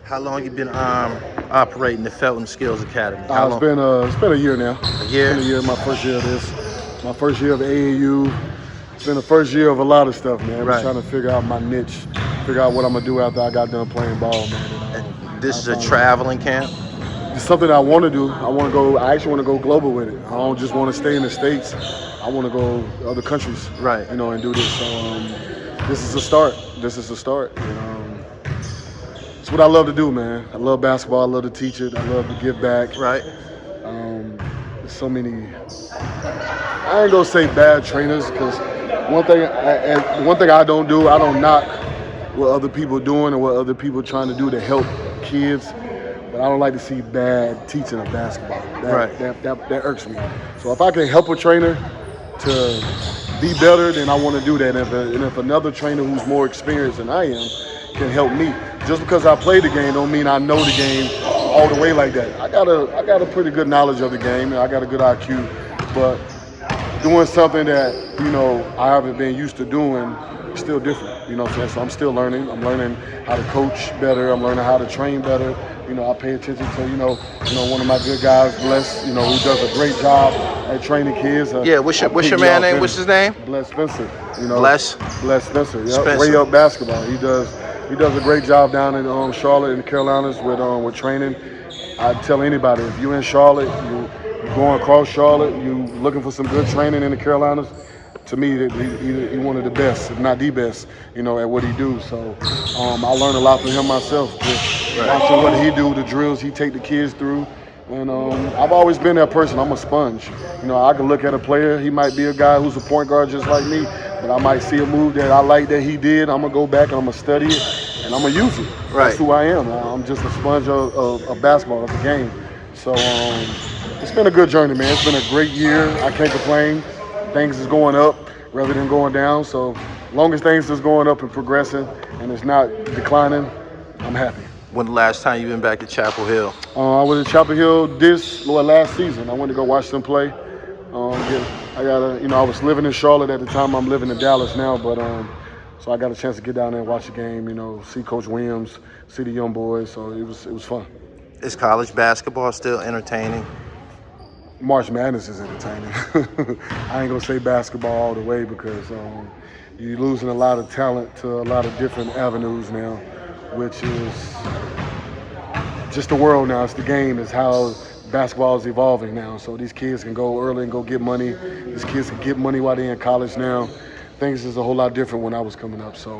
How long you been operating the Felton Skills Academy? It's been a year now. A year? It's been a year. My first year of this. My first year of AAU. It's been the first year of a lot of stuff, man. Right. I'm trying to figure out my niche, figure out what I'm gonna do after I got done playing ball, man. And this is a traveling camp? It's something I want to do. I actually want to go global with it. I don't just want to stay in the States. I want to go to other countries, right? You know, and do this. So this is a start. This is a start. It's what I love to do, man. I love basketball. I love to teach it. I love to give back. Right. There's so many. I ain't gonna say bad trainers, because one thing I don't do, I don't knock what other people doing or what other people trying to do to help kids. But I don't like to see bad teaching of basketball. That irks me. So if I can help a trainer to be better, then I want to do that. And if another trainer who's more experienced than I am can help me, just because I play the game don't mean I know the game all the way like that. I got a pretty good knowledge of the game, and I got a good IQ, but doing something that, you know, I haven't been used to doing is still different. You know what I'm saying? So I'm still learning. I'm learning how to coach better. I'm learning how to train better. You know, I pay attention to, you know, one of my good guys, Bless, you know, who does a great job at training kids. Yeah, what's your man name? What's his name? Bless Spencer. You know, Bless Spencer. Yep. Spencer. Way Up Basketball. He does a great job down in Charlotte and the Carolinas with training. I tell anybody, if you're in Charlotte, you're going across Charlotte, you looking for some good training in the Carolinas, to me, he's one of the best, if not the best, you know, at what he do. So I learned a lot from him myself, just watching what he do, the drills he take the kids through. And I've always been that person. I'm a sponge. You know, I can look at a player. He might be a guy who's a point guard just like me, but I might see a move that I like that he did. I'm going to go back and I'm going to study it, and I'm going to use it. Right. That's who I am. I'm just a sponge of basketball, of the game. So it's been a good journey, man. It's been a great year. I can't complain. Things is going up rather than going down. So long as things is going up and progressing and it's not declining, I'm happy. When the last time you been back to Chapel Hill? I was in Chapel Hill last season. I went to go watch them play. I was living in Charlotte at the time. I'm living in Dallas now, but so I got a chance to get down there and watch the game. You know, see Coach Williams, see the young boys. So it was fun. Is college basketball still entertaining? March Madness is entertaining. I ain't gonna say basketball all the way, because you're losing a lot of talent to a lot of different avenues now, which is just the world now. It's the game. It's how basketball is evolving now. So these kids can go early and go get money. These kids can get money while they're in college now. Things is a whole lot different when I was coming up. So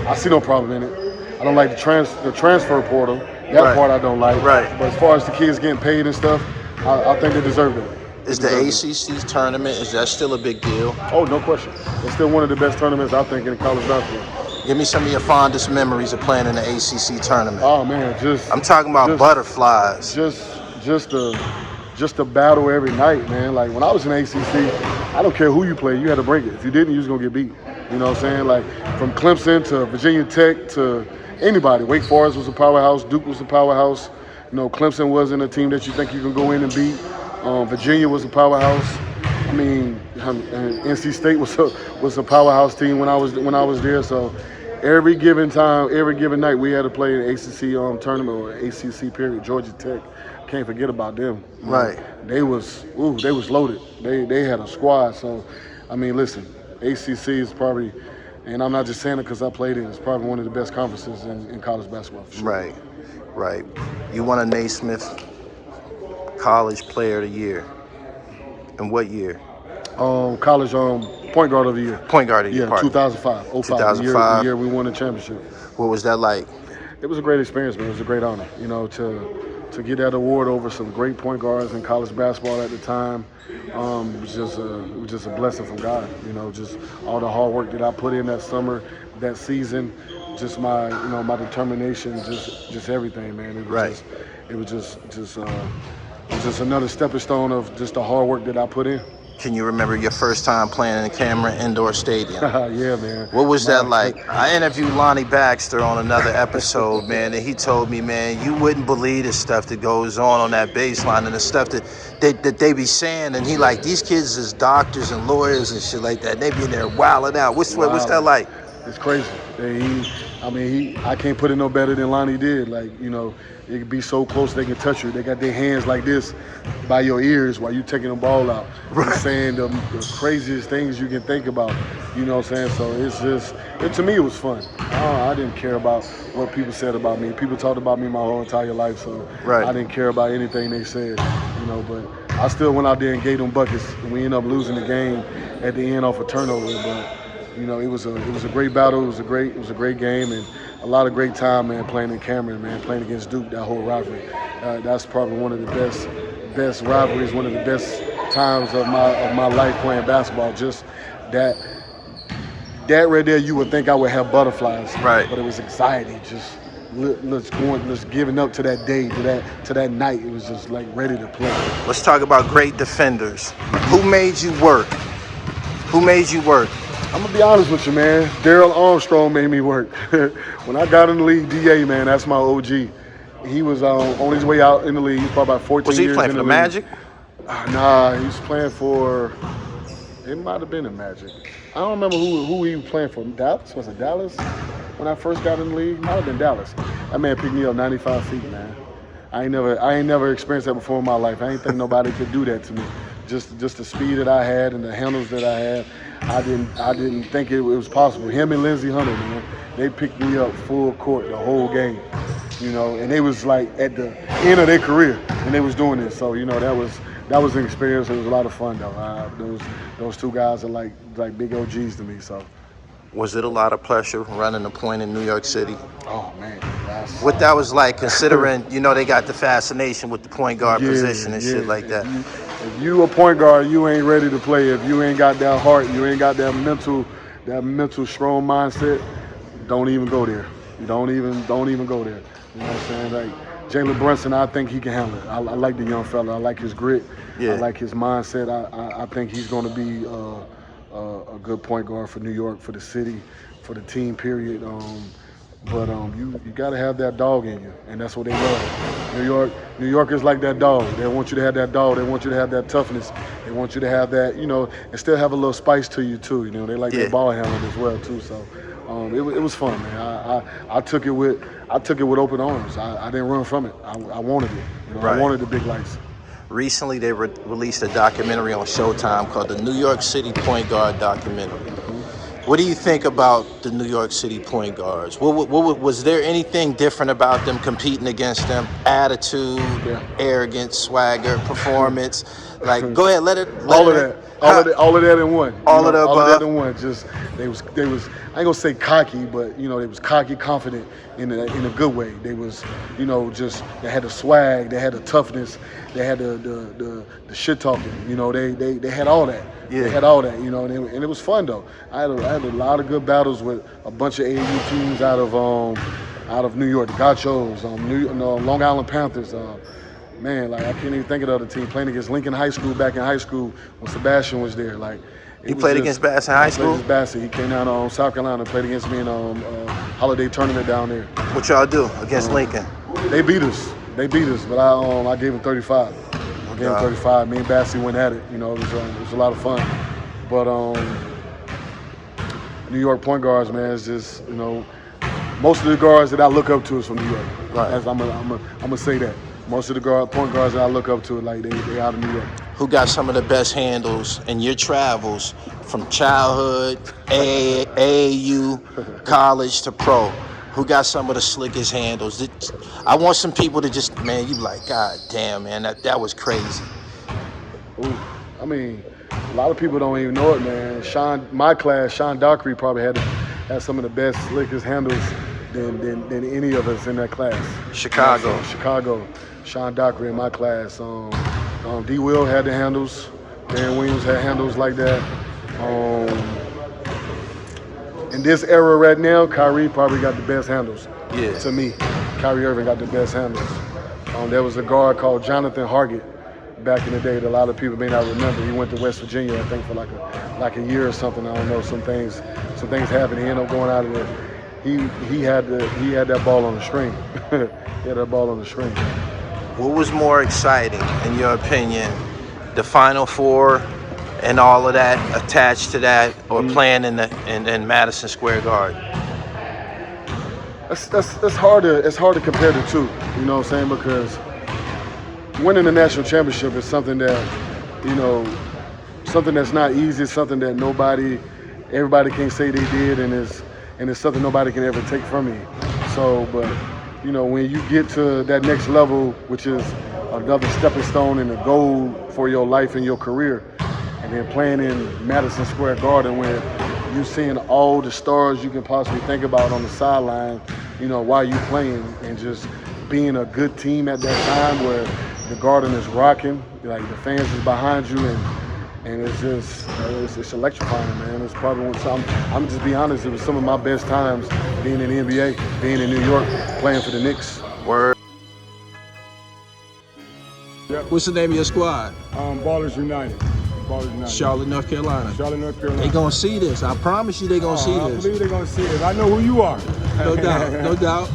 I see no problem in it. I don't like the transfer portal. That part I don't like. Right. But as far as the kids getting paid and stuff, I think they deserve it. Is the ACC tournament, is that still a big deal? Oh, no question. It's still one of the best tournaments, I think, in college basketball. Give me some of your fondest memories of playing in the ACC tournament. Oh man, I'm talking about butterflies. Just a battle every night, man. Like when I was in ACC, I don't care who you play, you had to break it. If you didn't, you was gonna get beat. You know what I'm saying? Like from Clemson to Virginia Tech to anybody. Wake Forest was a powerhouse. Duke was a powerhouse. You know, Clemson wasn't a team that you think you can go in and beat. Virginia was a powerhouse. I mean, NC State was a powerhouse team when I was there. So every given night, we had to play an ACC tournament or ACC period. Georgia Tech, can't forget about them. Right. They was loaded. They had a squad. So, I mean, listen, ACC is probably, and I'm not just saying it because I played it, it's probably one of the best conferences in college basketball. For sure. Right. You won a Naismith College Player of the Year. In what year? College Point Guard of the Year. Point Guard of the Year. Yeah, 2005. 2005. The year we won the championship. What was that like? It was a great experience, man. It was a great honor, you know, to get that award over some great point guards in college basketball at the time. It was just a blessing from God, you know, just all the hard work that I put in that summer, that season, just my determination, just everything, man. It was just another stepping stone of just the hard work that I put in. Can you remember your first time playing in a camera indoor stadium? Yeah, man. What was that like? I interviewed Lonnie Baxter on another episode, man, and he told me, man, you wouldn't believe the stuff that goes on that baseline and the stuff that they be saying. And he like, these kids is doctors and lawyers and shit like that. They be in there wilding out. What's that like? It's crazy. I mean, I can't put it no better than Lonnie did. Like, you know, it could be so close they can touch you. They got their hands like this by your ears while you taking the ball out. Right. He's saying the craziest things you can think about. You know what I'm saying? So it's just, to me, it was fun. I didn't care about what people said about me. People talked about me my whole entire life, so right. I didn't care about anything they said. You know, but I still went out there and gave them buckets, and we ended up losing the game at the end off a turnover. But you know, it was a great battle. It was a great game, and a lot of great time, man, playing in Cameron, man, playing against Duke, that whole rivalry. That's probably one of the best rivalries, one of the best times of my life playing basketball. Just that right there, you would think I would have butterflies, right? But it was anxiety, just let's giving up to that day, to that night. It was just like ready to play. Let's talk about great defenders. Who made you work? Who made you work? I'm gonna be honest with you, man. Daryl Armstrong made me work. When I got in the league, DA, man, that's my OG. He was on his way out in the league. He was probably about 14 years. Was he playing for the Magic? Nah, he was playing for. It might have been the Magic. I don't remember who he was playing for. Dallas? Was it Dallas? When I first got in the league, might have been Dallas. That man picked me up 95 feet, man. I ain't never experienced that before in my life. I ain't think nobody could do that to me. Just the speed that I had and the handles that I had. I didn't think it was possible. Him and Lindsey Hunter, man, they picked me up full court the whole game, you know, and they was like at the end of their career and they was doing this. So, you know, that was an experience. It was a lot of fun though. Those two guys are like big OGs to me. So. Was it a lot of pressure running the point in New York City? Oh man, what that was like, considering you know they got the fascination with the point guard position and shit like that. If you a point guard, you ain't ready to play. If you ain't got that heart, you ain't got that mental strong mindset, don't even go there. You don't even go there. You know what I'm saying? Like Jalen Brunson, I think he can handle it. I like the young fella. I like his grit. Yeah. I like his mindset. I think he's going to be a good point guard for New York, for the city, for the team. Period. But you got to have that dog in you, and that's what they love. New Yorkers like that dog. They want you to have that dog. They want you to have that toughness. They want you to have that, you know, and still have a little spice to you too. You know, they like that ball handling as well too. So it was fun, man. I took it with open arms. I didn't run from it. I wanted it. You know, right. I wanted the big lights. Recently, they released a documentary on Showtime called the New York City Point Guard Documentary. What do you think about the New York City point guards? Was there anything different about them competing against them? Attitude, arrogance, swagger, performance? Like, go ahead, let it. All of that in one. All of that in one. Just they was. I ain't gonna say cocky, but you know they was cocky, confident in a good way. They was, you know, just they had the swag, they had the toughness, they had the shit talking. You know, they had all that. Yeah. They had all that, you know, and it was fun though. I had a lot of good battles with a bunch of AAU teams out of New York, the Gauchos, Long Island Panthers. Man, like I can't even think of the other team. Playing against Lincoln High School back in high school when Sebastian was there. Like he played against Bass in high school. Played against Bass. He came down to South Carolina and played against me in holiday tournament down there. What y'all do against Lincoln? They beat us, but I gave him 35. I gave him 35. Me and Bassy went at it. You know, it was a lot of fun. But New York point guards, man, is just, you know, most of the guards that I look up to is from New York. Right. I'm gonna say that. Most of the point guards that I look up to, like they out of New York. Who got some of the best handles in your travels from childhood, AAU, college to pro? Who got some of the slickest handles? I want some people to just, man, you like, God damn, man, that was crazy. Ooh, I mean, a lot of people don't even know it, man. My class, Sean Dockery probably had some of the best, slickest handles than any of us in that class. Chicago. Sean Dockery in my class. D. Will had the handles. Dan Williams had handles like that. In this era right now, Kyrie probably got the best handles. Yeah. To me, Kyrie Irving got the best handles. There was a guard called Jonathan Hargett back in the day that a lot of people may not remember. He went to West Virginia, I think, for like a year or something. I don't know. Some things happened. He ended up going out of there. He had that ball on the string. He had that ball on the string. What was more exciting, in your opinion, the Final Four and all of that attached to that, or playing in Madison Square Garden? It's hard to compare the two. You know what I'm saying? Because winning the national championship is something that, you know, something that's not easy, something that everybody can say they did, and it's something nobody can ever take from me. So, but you know, when you get to that next level, which is another stepping stone and a goal for your life and your career, and then playing in Madison Square Garden where you're seeing all the stars you can possibly think about on the sideline, you know, while you're playing, and just being a good team at that time where the Garden is rocking, like the fans is behind you, and it's just, it's electrifying, man. It's probably I'm just be honest, it was some of my best times being in the NBA, being in New York, playing for the Knicks. Word. Yep. What's the name of your squad? Ballers United. Ballers United. Charlotte, North Carolina. Charlotte, North Carolina. They gonna see this. I promise you they gonna see I this. believe they're gonna see this. I know who you are. No doubt, no doubt.